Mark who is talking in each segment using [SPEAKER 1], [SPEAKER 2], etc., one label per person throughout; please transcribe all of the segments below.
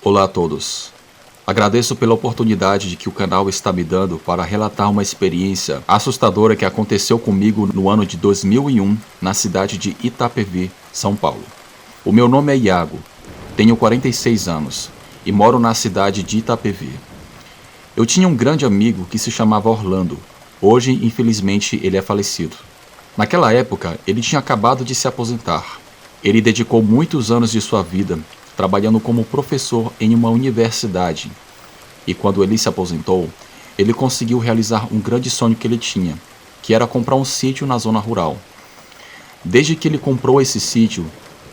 [SPEAKER 1] Olá a todos. Agradeço pela oportunidade de que o canal está me dando para relatar uma experiência assustadora que aconteceu comigo no ano de 2001 na cidade de Itapevi, São Paulo. O meu nome é Iago, tenho 46 anos e moro na cidade de Itapevi. Eu tinha um grande amigo que se chamava Orlando. Hoje, infelizmente, ele é falecido. Naquela época, ele tinha acabado de se aposentar. Ele dedicou muitos anos de sua vida trabalhando como professor em uma universidade. E quando ele se aposentou, ele conseguiu realizar um grande sonho que ele tinha, que era comprar um sítio na zona rural. Desde que ele comprou esse sítio,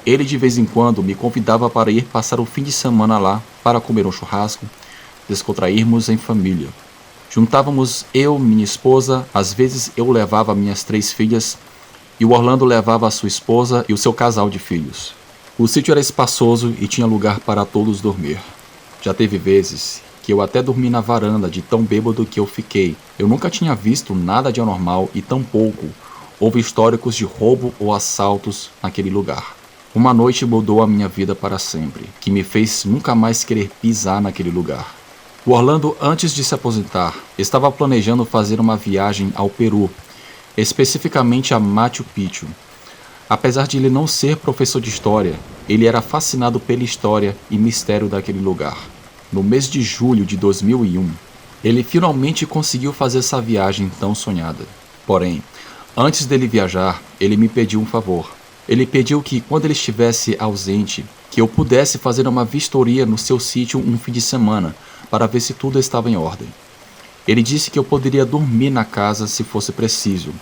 [SPEAKER 1] ele de vez em quando me convidava para ir passar o fim de semana lá para comer um churrasco, descontrairmos em família. Juntávamos eu, minha esposa, às vezes eu levava minhas 3 filhas e o Orlando levava a sua esposa e o seu casal de filhos. O sítio era espaçoso e tinha lugar para todos dormir. Já teve vezes que eu até dormi na varanda de tão bêbado que eu fiquei. Eu nunca tinha visto nada de anormal e tampouco houve históricos de roubo ou assaltos naquele lugar. Uma noite mudou a minha vida para sempre, que me fez nunca mais querer pisar naquele lugar. O Orlando, antes de se aposentar, estava planejando fazer uma viagem ao Peru, especificamente a Machu Picchu. Apesar de ele não ser professor de história, ele era fascinado pela história e mistério daquele lugar. No mês de julho de 2001, ele finalmente conseguiu fazer essa viagem tão sonhada. Porém, antes dele viajar, ele me pediu um favor. Ele pediu que, quando ele estivesse ausente, que eu pudesse fazer uma vistoria no seu sítio um fim de semana, para ver se tudo estava em ordem. Ele disse que eu poderia dormir na casa se fosse preciso.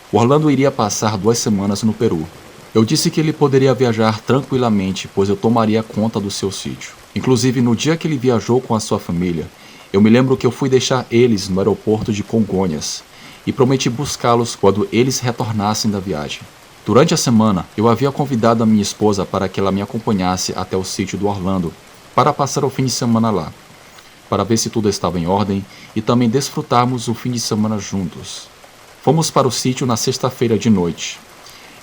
[SPEAKER 1] O Orlando iria passar 2 semanas no Peru. Eu disse que ele poderia viajar tranquilamente, pois eu tomaria conta do seu sítio. Inclusive, no dia que ele viajou com a sua família, eu me lembro que eu fui deixar eles no aeroporto de Congonhas e prometi buscá-los quando eles retornassem da viagem. Durante a semana, eu havia convidado a minha esposa para que ela me acompanhasse até o sítio do Orlando para passar o fim de semana lá, para ver se tudo estava em ordem e também desfrutarmos o fim de semana juntos. Fomos para o sítio na sexta-feira de noite.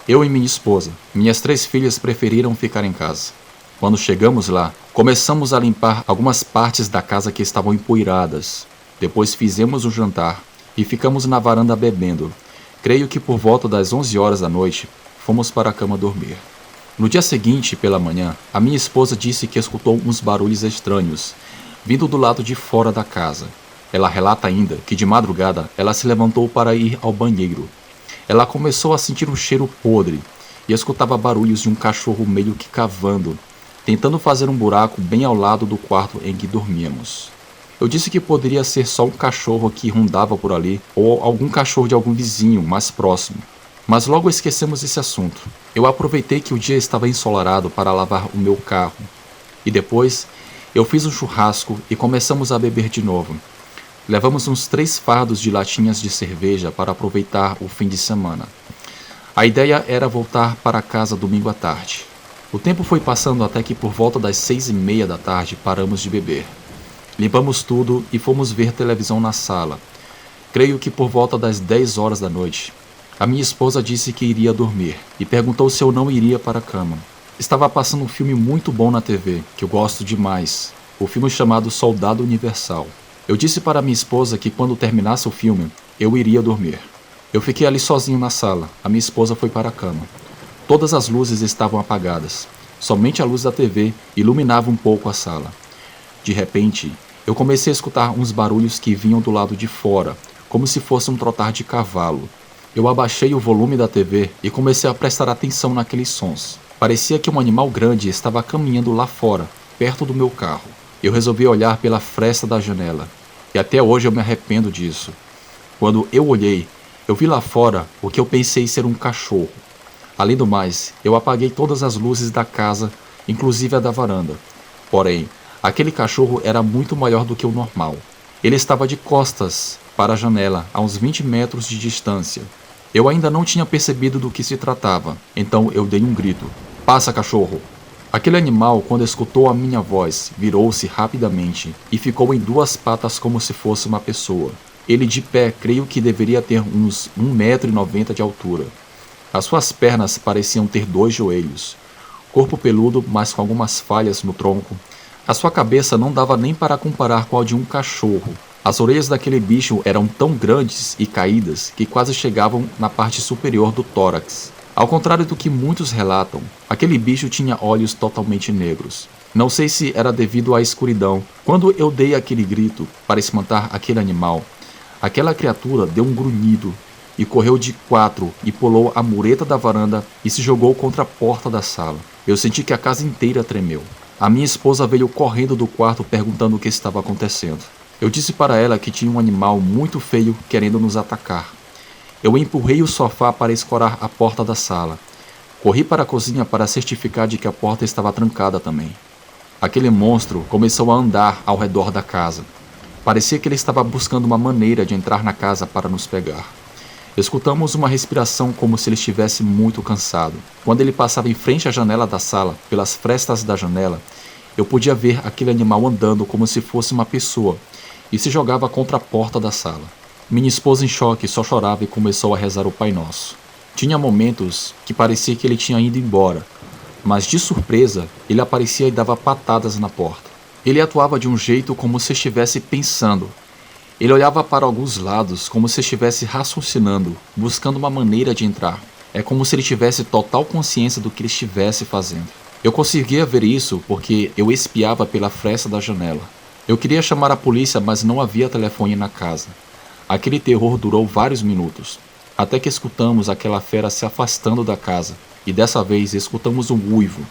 [SPEAKER 1] Eu e minha esposa, minhas 3 filhas preferiram ficar em casa. Quando chegamos lá, começamos a limpar algumas partes da casa que estavam empoeiradas. Depois fizemos um jantar e ficamos na varanda bebendo. Creio que por volta das 11 horas da noite, fomos para a cama dormir. No dia seguinte, pela manhã, a minha esposa disse que escutou uns barulhos estranhos, vindo do lado de fora da casa. Ela relata ainda que de madrugada ela se levantou para ir ao banheiro. Ela começou a sentir um cheiro podre e escutava barulhos de um cachorro meio que cavando, tentando fazer um buraco bem ao lado do quarto em que dormíamos. Eu disse que poderia ser só um cachorro que rondava por ali ou algum cachorro de algum vizinho mais próximo. Mas logo esquecemos esse assunto. Eu aproveitei que o dia estava ensolarado para lavar o meu carro. E depois, eu fiz um churrasco e começamos a beber de novo. Levamos uns 3 fardos de latinhas de cerveja para aproveitar o fim de semana. A ideia era voltar para casa domingo à tarde. O tempo foi passando até que por volta das 6h30 da tarde paramos de beber. Limpamos tudo e fomos ver televisão na sala. Creio que por volta das 10 horas da noite, a minha esposa disse que iria dormir e perguntou se eu não iria para a cama. Estava passando um filme muito bom na TV, que eu gosto demais, o filme chamado Soldado Universal. Eu disse para minha esposa que quando terminasse o filme, eu iria dormir. Eu fiquei ali sozinho na sala, a minha esposa foi para a cama. Todas as luzes estavam apagadas, somente a luz da TV iluminava um pouco a sala. De repente, eu comecei a escutar uns barulhos que vinham do lado de fora, como se fosse um trotar de cavalo. Eu abaixei o volume da TV e comecei a prestar atenção naqueles sons. Parecia que um animal grande estava caminhando lá fora, perto do meu carro. Eu resolvi olhar pela fresta da janela, e até hoje eu me arrependo disso. Quando eu olhei, eu vi lá fora o que eu pensei ser um cachorro. Além do mais, eu apaguei todas as luzes da casa, inclusive a da varanda. Porém, aquele cachorro era muito maior do que o normal. Ele estava de costas para a janela, a uns 20 metros de distância. Eu ainda não tinha percebido do que se tratava, então eu dei um grito. "Passa, cachorro!" Aquele animal, quando escutou a minha voz, virou-se rapidamente e ficou em 2 patas como se fosse uma pessoa. Ele de pé, creio que deveria ter uns 1,90 m de altura. As suas pernas pareciam ter 2 joelhos. Corpo peludo, mas com algumas falhas no tronco. A sua cabeça não dava nem para comparar com a de um cachorro. As orelhas daquele bicho eram tão grandes e caídas que quase chegavam na parte superior do tórax. Ao contrário do que muitos relatam, aquele bicho tinha olhos totalmente negros. Não sei se era devido à escuridão. Quando eu dei aquele grito para espantar aquele animal, aquela criatura deu um grunhido e correu de 4 e pulou a mureta da varanda e se jogou contra a porta da sala. Eu senti que a casa inteira tremeu. A minha esposa veio correndo do quarto perguntando o que estava acontecendo. Eu disse para ela que tinha um animal muito feio querendo nos atacar. Eu empurrei o sofá para escorar a porta da sala. Corri para a cozinha para certificar de que a porta estava trancada também. Aquele monstro começou a andar ao redor da casa. Parecia que ele estava buscando uma maneira de entrar na casa para nos pegar. Escutamos uma respiração como se ele estivesse muito cansado. Quando ele passava em frente à janela da sala, pelas frestas da janela, eu podia ver aquele animal andando como se fosse uma pessoa e se jogava contra a porta da sala. Minha esposa, em choque, só chorava e começou a rezar o Pai Nosso. Tinha momentos que parecia que ele tinha ido embora, mas de surpresa, ele aparecia e dava patadas na porta. Ele atuava de um jeito como se estivesse pensando. Ele olhava para alguns lados como se estivesse raciocinando, buscando uma maneira de entrar. É como se ele tivesse total consciência do que ele estivesse fazendo. Eu conseguia ver isso porque eu espiava pela fresta da janela. Eu queria chamar a polícia, mas não havia telefone na casa. Aquele terror durou vários minutos, até que escutamos aquela fera se afastando da casa, e dessa vez escutamos um uivo.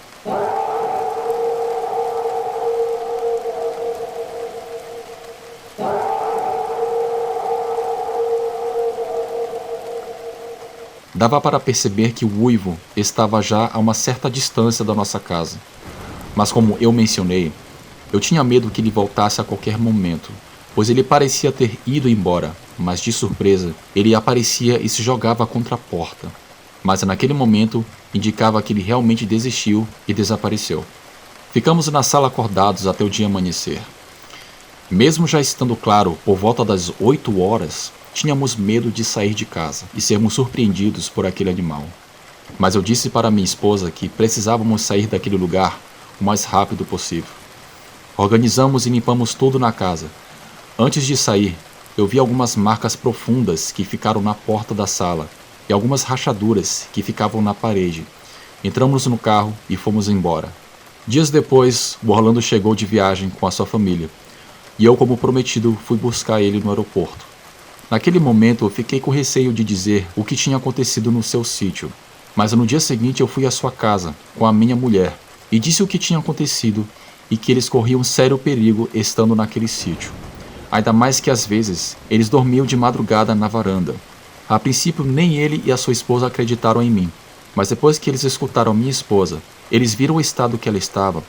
[SPEAKER 1] Dava para perceber que o uivo estava já a uma certa distância da nossa casa. Mas como eu mencionei, eu tinha medo que ele voltasse a qualquer momento, pois ele parecia ter ido embora, mas de surpresa, ele aparecia e se jogava contra a porta. Mas naquele momento, indicava que ele realmente desistiu e desapareceu. Ficamos na sala acordados até o dia amanhecer. Mesmo já estando claro, por volta das 8 horas, tínhamos medo de sair de casa e sermos surpreendidos por aquele animal. Mas eu disse para minha esposa que precisávamos sair daquele lugar o mais rápido possível. Organizamos e limpamos tudo na casa. Antes de sair, eu vi algumas marcas profundas que ficaram na porta da sala e algumas rachaduras que ficavam na parede. Entramos no carro e fomos embora. Dias depois, o Orlando chegou de viagem com a sua família e eu, como prometido, fui buscar ele no aeroporto. Naquele momento, eu fiquei com receio de dizer o que tinha acontecido no seu sítio, mas no dia seguinte eu fui à sua casa com a minha mulher e disse o que tinha acontecido e que eles corriam sério perigo estando naquele sítio. Ainda mais que às vezes eles dormiam de madrugada na varanda. A princípio nem ele e a sua esposa acreditaram em mim, mas depois que eles escutaram minha esposa, eles viram o estado que ela estava.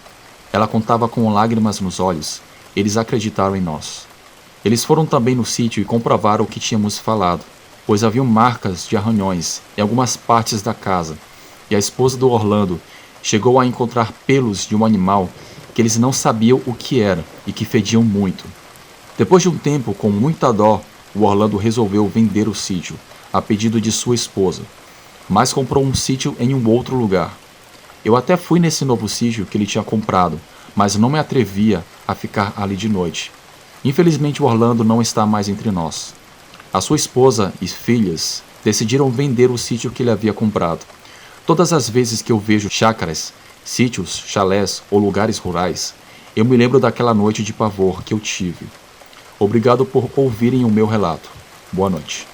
[SPEAKER 1] Ela contava com lágrimas nos olhos. Eles acreditaram em nós. Eles foram também no sítio e comprovaram o que tínhamos falado, pois haviam marcas de arranhões em algumas partes da casa, e a esposa do Orlando chegou a encontrar pelos de um animal que eles não sabiam o que era e que fediam muito. Depois de um tempo, com muita dó, o Orlando resolveu vender o sítio, a pedido de sua esposa, mas comprou um sítio em um outro lugar. Eu até fui nesse novo sítio que ele tinha comprado, mas não me atrevia a ficar ali de noite. Infelizmente, o Orlando não está mais entre nós. A sua esposa e filhas decidiram vender o sítio que ele havia comprado. Todas as vezes que eu vejo chácaras, sítios, chalés ou lugares rurais, eu me lembro daquela noite de pavor que eu tive. Obrigado por ouvirem o meu relato. Boa noite.